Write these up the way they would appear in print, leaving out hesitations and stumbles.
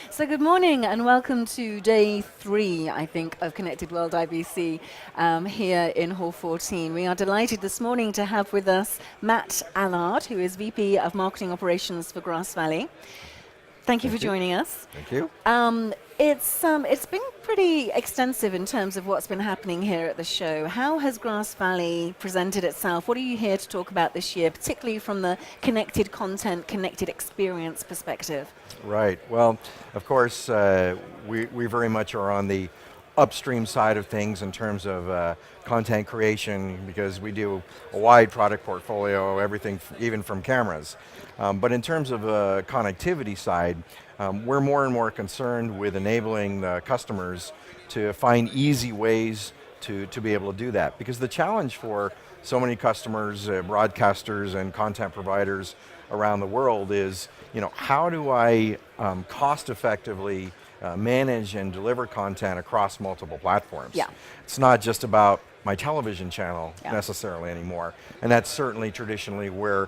So good morning and welcome to day 3, I think, of Connected World IBC here in Hall 14. We are delighted this morning to have with us Matt Allard, who is VP of Marketing Operations for Grass Valley. Thank you for joining us. Thank you. It's been pretty extensive in terms of what's been happening here at the show. How has Grass Valley presented itself? What are you here to talk about this year, particularly from the connected content, connected experience perspective? Right. Well, of course, we very much are on the upstream side of things in terms of content creation because we do a wide product portfolio, everything even from cameras. But in terms of connectivity side, we're more and more concerned with enabling the customers to find easy ways to be able to do that. Because the challenge for so many customers, broadcasters and content providers around the world is, how do I cost effectively manage and deliver content across multiple platforms? Yeah. It's not just about my television channel Yeah. necessarily anymore, and that's certainly traditionally where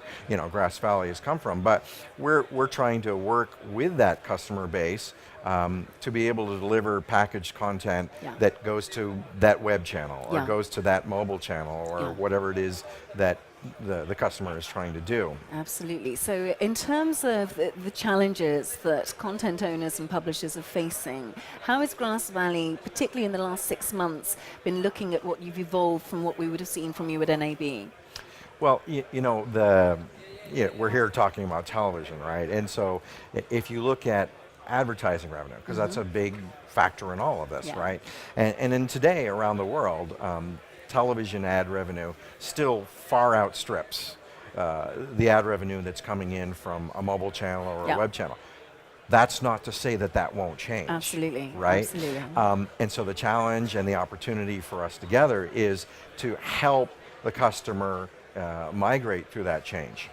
Grass Valley has come from. But we're trying to work with that customer base to be able to deliver packaged content that goes to that web channel or goes to that mobile channel or whatever it is that the customer is trying to do. Absolutely. So in terms of the challenges that content owners and publishers are facing, how has Grass Valley, particularly in the last 6 months, been looking at what you've evolved from what we would have seen from you at NAB? Well, we're here talking about television, right? And so if you look at advertising revenue, because that's a big factor in all of this, right? And in today around the world, television ad revenue still far outstrips the ad revenue that's coming in from a mobile channel or a web channel. That's not to say that that won't change. Absolutely. Right? Absolutely. And so the challenge and the opportunity for us together is to help the customer migrate through that change.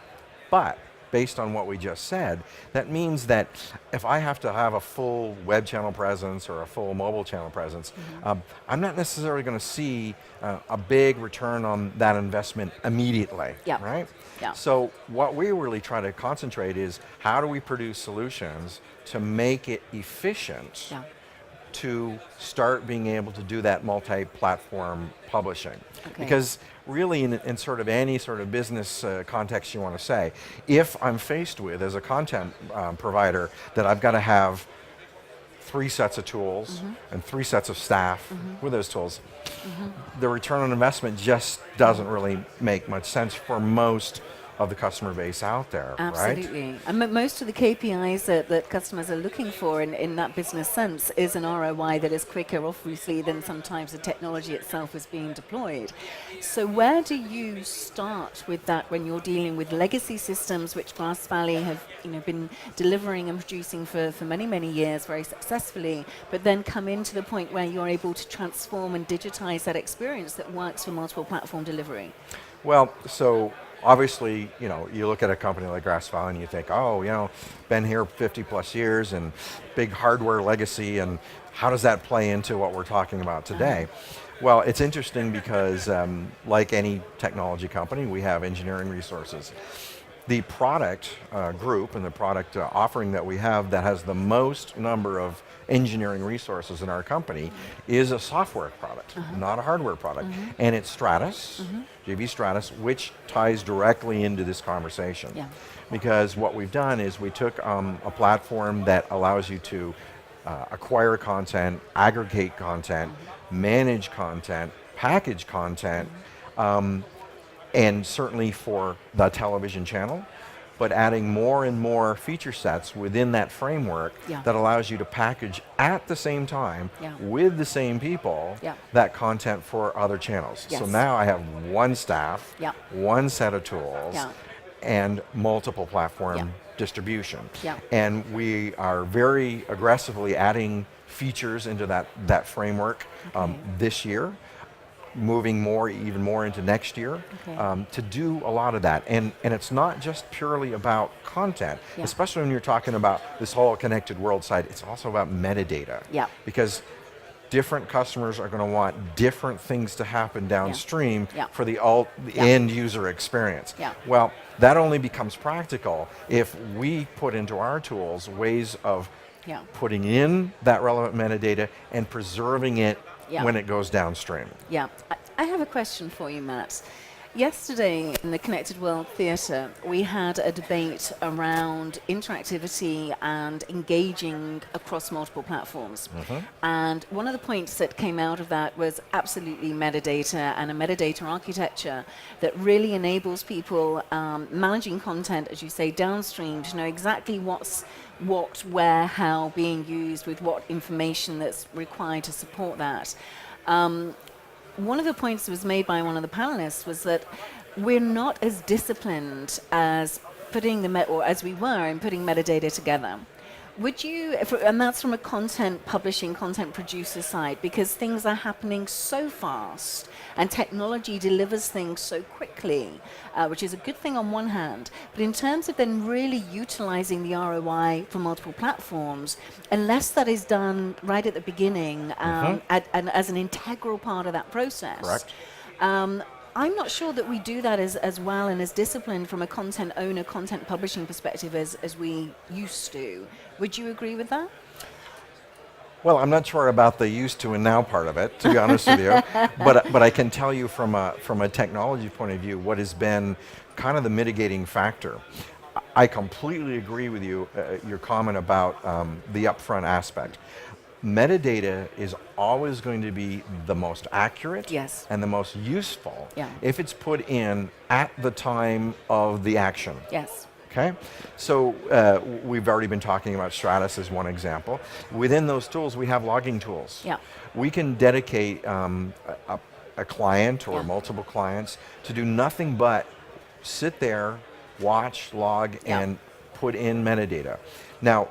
But based on what we just said, that means that if I have to have a full web channel presence or a full mobile channel presence, I'm not necessarily going to see a big return on that investment immediately, right? Yeah. So what we really try to concentrate is how do we produce solutions to make it efficient to start being able to do that multi-platform publishing. Because really in sort of any sort of business context you want to say, if I'm faced with, as a content provider, that I've got to have 3 sets of tools and 3 sets of staff with those tools, the return on investment just doesn't really make much sense for most of the customer base out there, Absolutely. right? And most of the KPIs that customers are looking for in that business sense is an ROI that is quicker, obviously, than sometimes the technology itself is being deployed. So where do you start with that when you're dealing with legacy systems, which Grass Valley have been delivering and producing for many, many years very successfully, but then come into the point where you're able to transform and digitize that experience that works for multiple platform delivery? Well, so obviously, you look at a company like Grass Valley and you think, oh, been here 50 plus years and big hardware legacy, and how does that play into what we're talking about today? Well, it's interesting because like any technology company, we have engineering resources. The product group and the product offering that we have that has the most number of engineering resources in our company is a software product, not a hardware product. And it's Stratus, JV Stratus, which ties directly into this conversation. Because what we've done is we took a platform that allows you to acquire content, aggregate content, manage content, package content, and certainly for the television channel, but adding more and more feature sets within that framework that allows you to package at the same time with the same people that content for other channels. So now I have one staff, one set of tools, and multiple platform distribution. And we are very aggressively adding features into that framework this year, moving even more into next year to do a lot of that. And it's not just purely about content, especially when you're talking about this whole connected world side, it's also about metadata. Because different customers are going to want different things to happen downstream Yeah. for the Yeah. end user experience. Yeah. Well, that only becomes practical if we put into our tools ways of Yeah. putting in that relevant metadata and preserving it Yeah. when it goes downstream. Yeah. I have a question for you, Matt. Yesterday in the Connected World Theatre, we had a debate around interactivity and engaging across multiple platforms. And one of the points that came out of that was absolutely metadata and a metadata architecture that really enables people managing content, as you say, downstream to know exactly what's what, where, how being used with what information that's required to support that. One of the points that was made by one of the panelists was that we're not as disciplined as as we were in putting metadata together. Would you, and that's from a content publishing, content producer side, because things are happening so fast and technology delivers things so quickly, which is a good thing on one hand. But in terms of then really utilizing the ROI for multiple platforms, unless that is done right at the beginning and as an integral part of that process, Correct. I'm not sure that we do that as well and as disciplined from a content owner, content publishing perspective as we used to. Would you agree with that? Well, I'm not sure about the used to and now part of it, to be honest with you. But I can tell you from a technology point of view what has been kind of the mitigating factor. I completely agree with you, your comment about the upfront aspect. Metadata is always going to be the most accurate Yes. and the most useful Yeah. if it's put in at the time of the action. Yes. Okay, so we've already been talking about Stratus as one example. Within those tools, we have logging tools. Yeah. We can dedicate a client or Yeah. multiple clients to do nothing but sit there, watch, log, Yeah. and put in metadata. Now,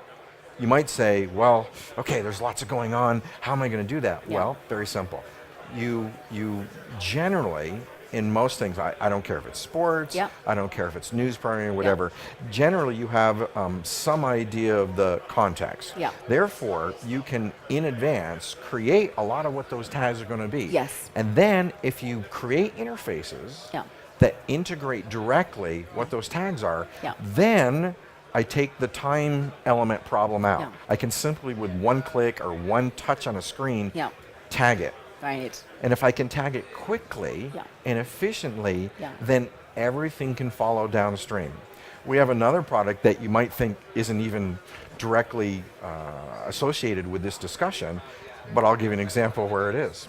you might say, well, okay, there's lots of going on. How am I going to do that? Yeah. Well, very simple. You generally, in most things, I don't care if it's sports, Yeah. I don't care if it's news programming, whatever. Generally, you have some idea of the context. Yeah. Therefore, you can, in advance, create a lot of what those tags are going to be. Yes. And then, if you create interfaces Yeah. that integrate directly what those tags are, Yeah. then I take the time element problem out. Yeah. I can simply, with one click or one touch on a screen, Yeah. tag it. Right. And if I can tag it quickly Yeah. and efficiently, Yeah. then everything can follow downstream. We have another product that you might think isn't even directly associated with this discussion, but I'll give you an example where it is.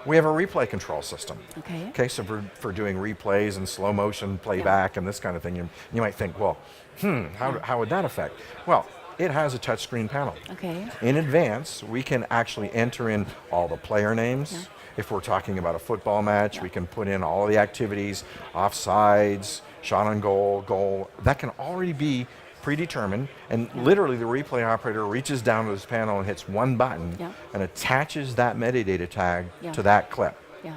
We have a replay control system. Okay. Okay, so for doing replays and slow motion playback and this kind of thing, you might think, well, how would that affect? Well, it has a touchscreen panel. Okay. In advance, we can actually enter in all the player names. Yeah. If we're talking about a football match, Yeah. we can put in all the activities, offsides, shot on goal. That can already be predetermined, and literally the replay operator reaches down to this panel and hits one button Yeah. and attaches that metadata tag Yeah. to that clip. Yeah.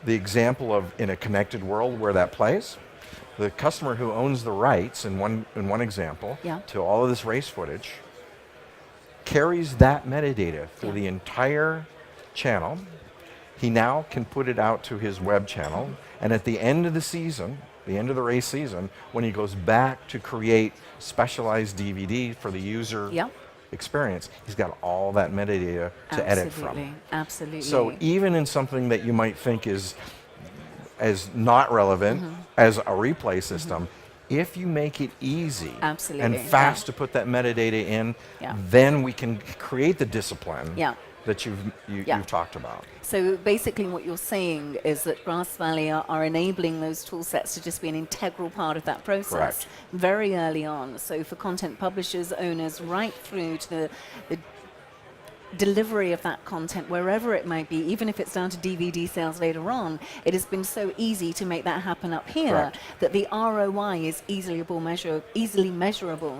The example of in a connected world where that plays, the customer who owns the rights in one example Yeah. to all of this race footage carries that metadata through Yeah. the entire channel. He now can put it out to his web channel, and at the end of the season, the end of the race season, when he goes back to create specialized DVD for the user Yeah. experience, he's got all that metadata to edit from. Absolutely. Absolutely. So even in something that you might think is as not relevant as a replay system, if you make it easy Absolutely, and fast to put that metadata in, Yeah. then we can create the discipline Yeah. that Yeah. you've talked about. So basically what you're saying is that Grass Valley are enabling those tool sets to just be an integral part of that process Correct. very early on. So for content publishers, owners, right through to the delivery of that content, wherever it might be, even if it's down to DVD sales later on, it has been so easy to make that happen up here Correct. that the ROI is easily measurable,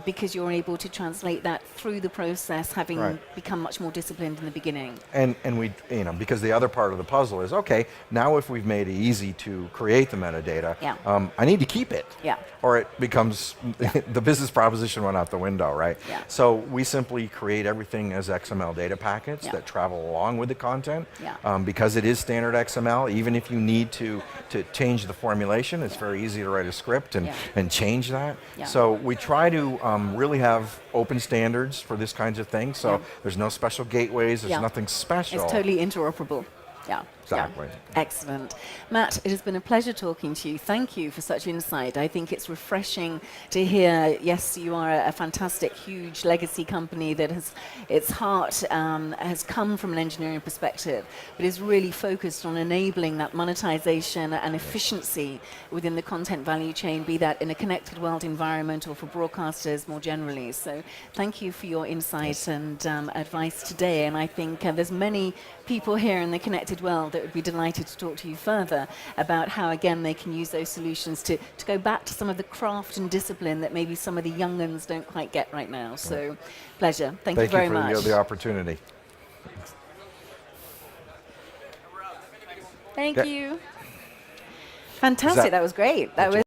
because you're able to translate that through the process, having Right. become much more disciplined in the beginning. And we, because the other part of the puzzle is, okay, now if we've made it easy to create the metadata, Yeah. I need to keep it. Yeah. Or it becomes, the business proposition went out the window, right? Yeah. So we simply create everything acting as XML data packets Yeah. that travel along with the content. Yeah. Because it is standard XML, even if you need to change the formulation, it's very easy to write a script and change that. Yeah. So we try to really have open standards for this kinds of things. So Yeah. there's no special gateways, there's Yeah. nothing special. It's totally interoperable. Yeah. Exactly. Yeah. Excellent. Matt, it has been a pleasure talking to you. Thank you for such insight. I think it's refreshing to hear, yes, you are a fantastic, huge legacy company that has, its heart has come from an engineering perspective, but is really focused on enabling that monetization and efficiency within the content value chain, be that in a connected world environment or for broadcasters more generally. So thank you for your insight and advice today. And I think there's many people here in the connected world that would be delighted to talk to you further about how, again, they can use those solutions to go back to some of the craft and discipline that maybe some of the young uns don't quite get right now. So, pleasure. Thank you very much. Thank you for the opportunity. Thank you. Fantastic. That was great. That was